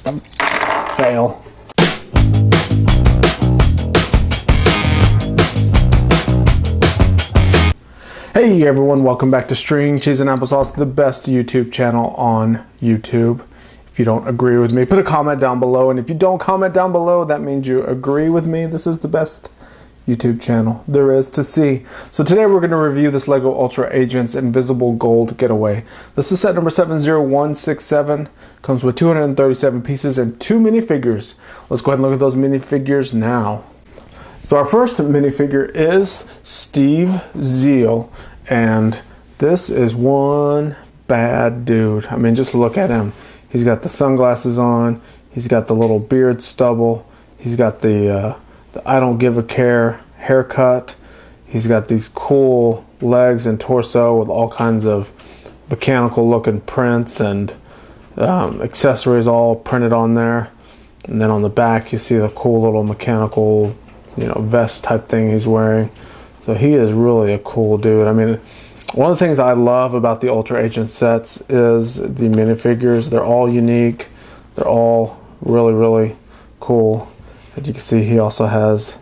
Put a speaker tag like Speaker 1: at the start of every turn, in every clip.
Speaker 1: Fail. Hey everyone, welcome back to String Cheese and Applesauce, the best YouTube channel on YouTube. If you don't agree with me, put a comment down below, and if you don't comment down below, that means you agree with me. This is the best YouTube channel there is to see. So today we're going to review this LEGO Ultra Agents Invisible Gold Getaway. This is set number 70167. Comes with 237 pieces and 2 minifigures. Let's go ahead and look at those minifigures now. So our first minifigure is Steve Zeal, and this is one bad dude. I mean, just look at him. He's got the sunglasses on, he's got the little beard stubble, he's got the I don't give a care haircut, he's got these cool legs and torso with all kinds of mechanical looking prints and accessories all printed on there. And then on the back you see the cool little mechanical, vest type thing he's wearing. So he is really a cool dude. I mean, one of the things I love about the Ultra Agent sets is the minifigures. They're all unique. They're all really, really cool. As you can see, he also has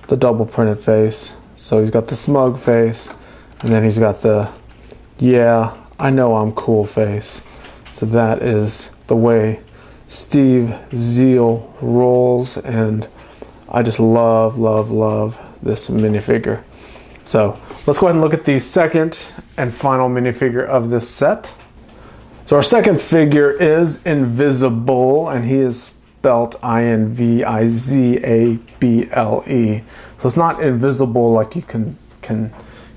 Speaker 1: the double printed face. So he's got the smug face, and then he's got the, yeah, I know I'm cool face. So that is the way Steve Zeal rolls, and I just love, love, love this minifigure. So let's go ahead and look at the second and final minifigure of this set. So our second figure is Invizable, and he is spelled I-N-V-I-Z-A-B-L-E. So it's not invisible like you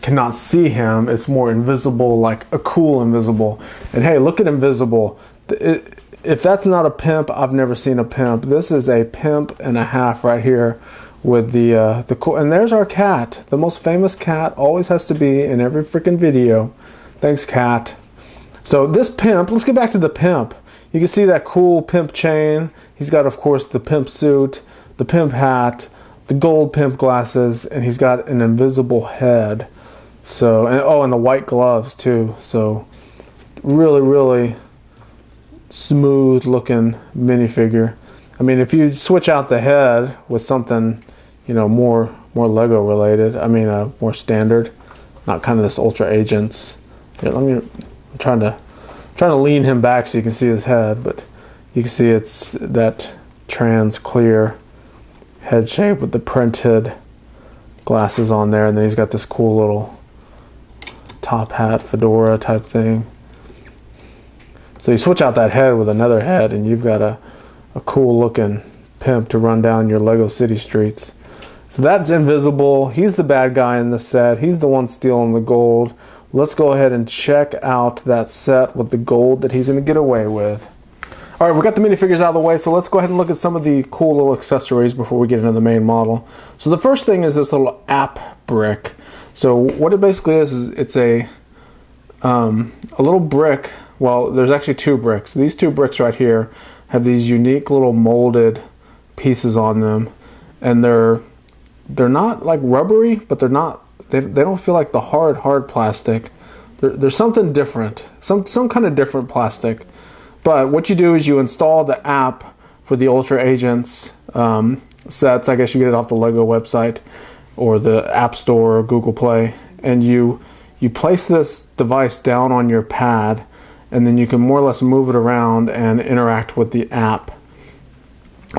Speaker 1: cannot see him. It's more invisible, like a cool invisible. And hey, look at Invisible. If that's not a pimp, I've never seen a pimp. This is a pimp and a half right here with the cool. And there's our cat. The most famous cat always has to be in every freaking video. Thanks, cat. So this pimp, let's get back to the pimp. You can see that cool pimp chain. He's got, of course, the pimp suit, the pimp hat, the gold pimp glasses, and he's got an invisible head. So, and the white gloves too. So really, really smooth looking minifigure. I mean, if you switch out the head with something, more Lego related, I mean, more standard, not kind of this Ultra Agents. Here, I'm trying to lean him back so you can see his head, but you can see it's that trans clear head shape with the printed glasses on there, and then he's got this cool little top hat, fedora type thing. So you switch out that head with another head, and you've got a cool looking pimp to run down your Lego City streets. So that's Invisible. He's the bad guy in the set. He's the one stealing the gold. Let's go ahead and check out that set with the gold that he's going to get away with. All right, we got the minifigures out of the way, so let's go ahead and look at some of the cool little accessories before we get into the main model. So the first thing is this little app brick. So what it basically is it's a little brick. Well, there's actually 2 bricks. These 2 bricks right here have these unique little molded pieces on them, and they're not like rubbery, but they're not. They don't feel like the hard plastic. There's something different, some kind of different plastic. But what you do is you install the app for the Ultra Agents sets. I guess you get it off the Lego website or the App Store or Google Play, and you place this device down on your pad, and then you can more or less move it around and interact with the app.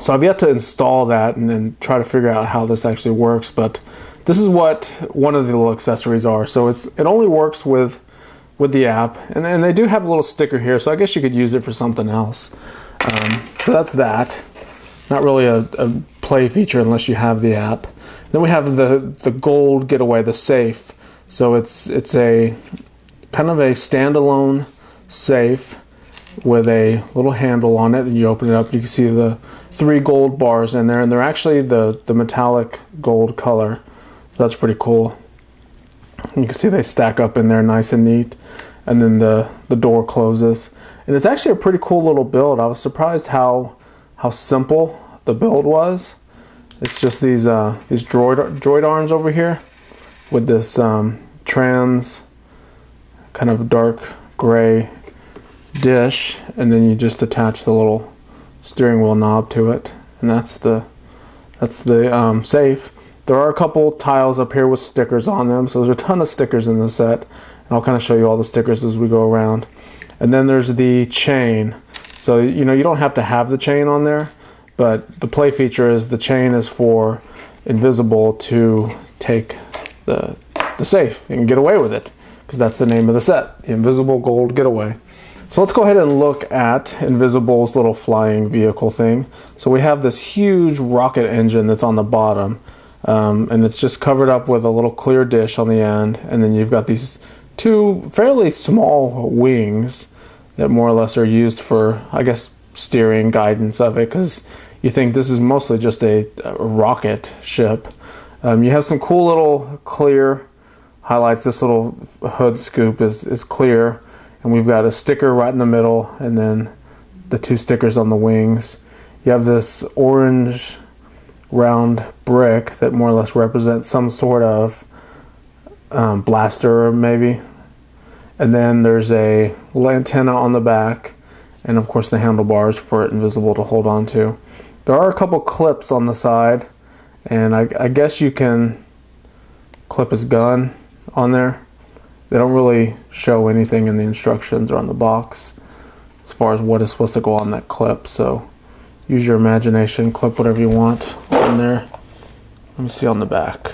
Speaker 1: So I've yet to install that and then try to figure out how this actually works, but this is what one of the little accessories are. So it only works with the app, and they do have a little sticker here, so I guess you could use it for something else. So that's that. Not really a play feature unless you have the app. Then we have the gold Getaway, the safe. So it's a kind of a standalone safe with a little handle on it, and you open it up, you can see the 3 gold bars in there, and they're actually the metallic gold color. So that's pretty cool. You can see they stack up in there nice and neat, and then the door closes. And it's actually a pretty cool little build. I was surprised how simple the build was. It's just these droid arms over here with this trans kind of dark gray dish, and then you just attach the little steering wheel knob to it, and that's the safe. There are a couple tiles up here with stickers on them, so there's a ton of stickers in the set, and I'll kind of show you all the stickers as we go around. And then there's the chain. So you don't have to have the chain on there, but the play feature is the chain is for Invizable to take the safe and get away with it, because that's the name of the set, the Invizable Gold Getaway. So let's go ahead and look at Invisible's little flying vehicle thing. So we have this huge rocket engine that's on the bottom, and it's just covered up with a little clear dish on the end, and then you've got these two fairly small wings that more or less are used for, I guess, steering guidance of it, because you think this is mostly just a rocket ship. You have some cool little clear highlights. This little hood scoop is clear, and we've got a sticker right in the middle, and then the two stickers on the wings. You have this orange round brick that more or less represents some sort of blaster maybe. And then there's a little antenna on the back, and of course the handlebars for Invizable to hold on to. There are a couple clips on the side, and I guess you can clip his gun on there. They don't really show anything in the instructions or on the box as far as what is supposed to go on that clip, so use your imagination, clip whatever you want on there. Let me see on the back.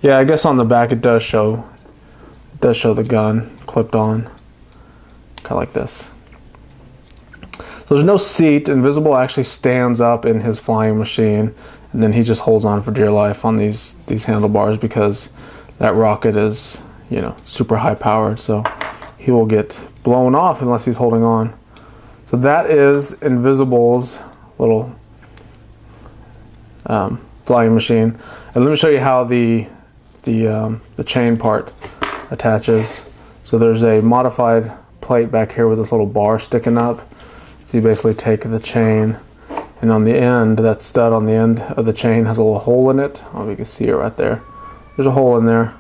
Speaker 1: Yeah, I guess on the back it does show the gun clipped on, kind of like this. So there's no seat. Invizable actually stands up in his flying machine, and then he just holds on for dear life on these handlebars, because that rocket is, super high powered, so he will get blown off unless he's holding on. So that is Invisible's little flying machine. And let me show you how the chain part attaches. So there's a modified plate back here with this little bar sticking up. So you basically take the chain, and on the end, that stud on the end of the chain has a little hole in it. Oh, you can see it right there. There's a hole in there,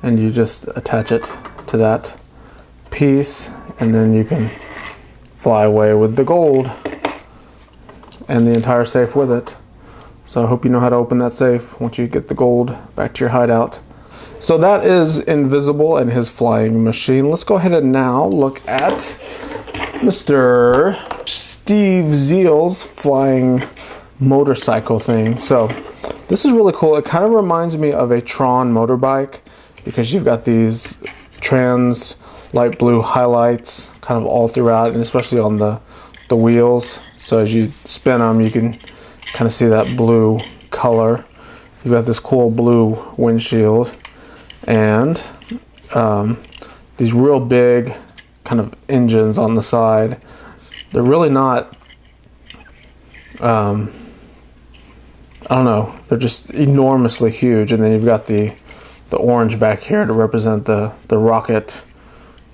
Speaker 1: and you just attach it to that piece, and then you can fly away with the gold and the entire safe with it. So I hope you know how to open that safe once you get the gold back to your hideout. So that is Invizable and his flying machine. Let's go ahead and now look at Mr. Steve Zeal's flying motorcycle thing. So this is really cool. It kind of reminds me of a Tron motorbike, because you've got these trans light blue highlights kind of all throughout, and especially on the wheels. So as you spin them, you can kind of see that blue color. You've got this cool blue windshield, and these real big kind of engines on the side. They're really not, I don't know, they're just enormously huge. And then you've got the orange back here to represent the rocket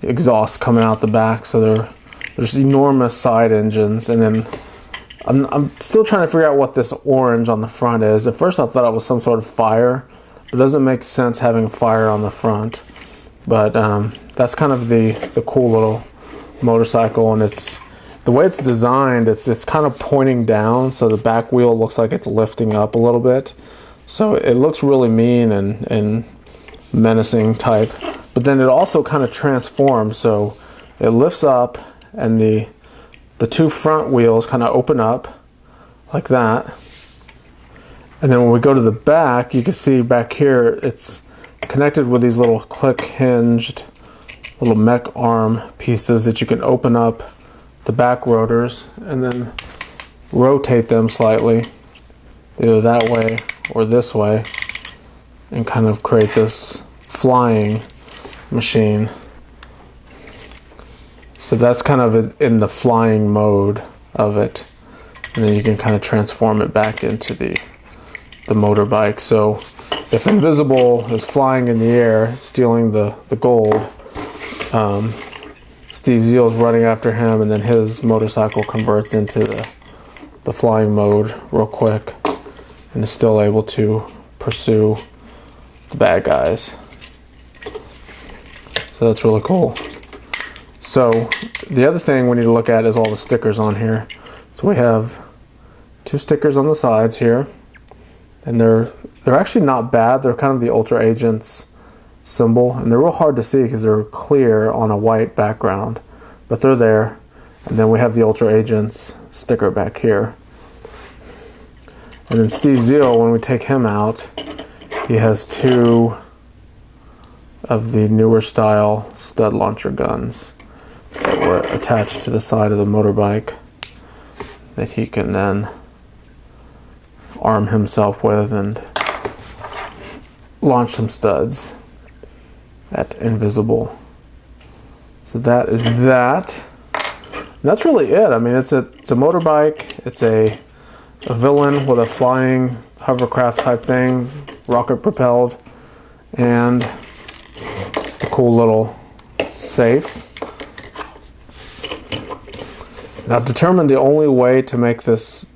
Speaker 1: exhaust coming out the back. So they're just enormous side engines. And then I'm still trying to figure out what this orange on the front is. At first I thought it was some sort of fire. It doesn't make sense having fire on the front. But that's kind of the cool little motorcycle, and it's the way it's designed. It's kind of pointing down, so the back wheel looks like it's lifting up a little bit. So it looks really mean and menacing type. But then it also kind of transforms, so it lifts up, and the two front wheels kind of open up like that. And then when we go to the back, you can see back here it's connected with these little click hinged little mech arm pieces that you can open up the back rotors and then rotate them slightly, either that way or this way, and kind of create this flying machine. So that's kind of in the flying mode of it, and then you can kind of transform it back into the motorbike. So if Invizable is flying in the air, stealing the gold, Steve Zeal's running after him, and then his motorcycle converts into the flying mode real quick and is still able to pursue the bad guys. So that's really cool. So the other thing we need to look at is all the stickers on here. So we have 2 stickers on the sides here, and they're actually not bad. They're kind of the Ultra Agents symbol, and they're real hard to see because they're clear on a white background, but they're there. And then we have the Ultra Agents sticker back here. And then Steve Zeal, when we take him out, he has 2 of the newer style stud launcher guns that were attached to the side of the motorbike that he can then arm himself with and launch some studs at Invizable. So that is that. And that's really it. I mean, it's a motorbike. It's a villain with a flying hovercraft type thing, rocket propelled, and a cool little safe. And I've determined the only way to make this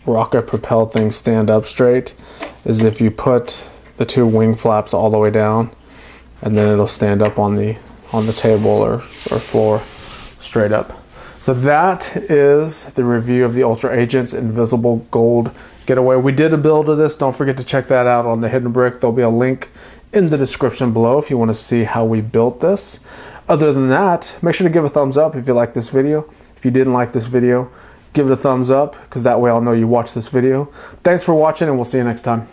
Speaker 1: rocket propelled thing stand up straight is if you put the 2 wing flaps all the way down, and then it'll stand up on the table or floor straight up. So that is the review of the Ultra Agents Invizable Gold Getaway. We did a build of this. Don't forget to check that out on the Hidden Brick. There'll be a link in the description below if you want to see how we built this. Other than that, make sure to give a thumbs up if you like this video. If you didn't like this video, give it a thumbs up, because that way I'll know you watched this video. Thanks for watching, and we'll see you next time.